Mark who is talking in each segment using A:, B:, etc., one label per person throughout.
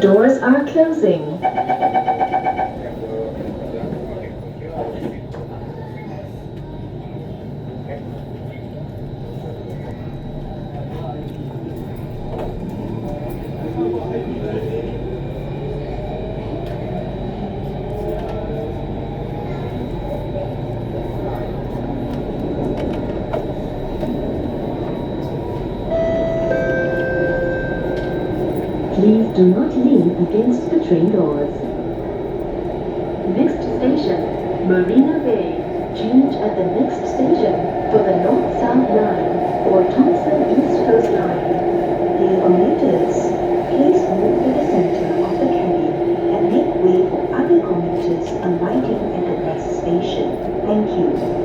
A: Doors are closing. Please do not lean against the train doors. Next station, Marina Bay. Change at the next station for the North-South Line or Thompson East Coast Line. Dear commuters, please move to the center of the cabin and make way for other commuters alighting at the next station. Thank you.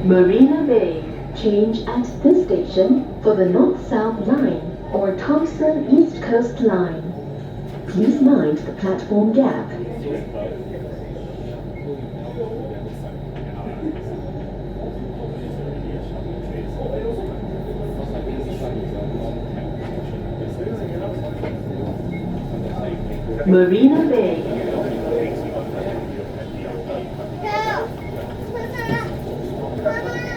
A: Marina Bay. Change at this station for the North-South Line or Thompson East Coast Line. Please mind the platform gap. Marina Bay.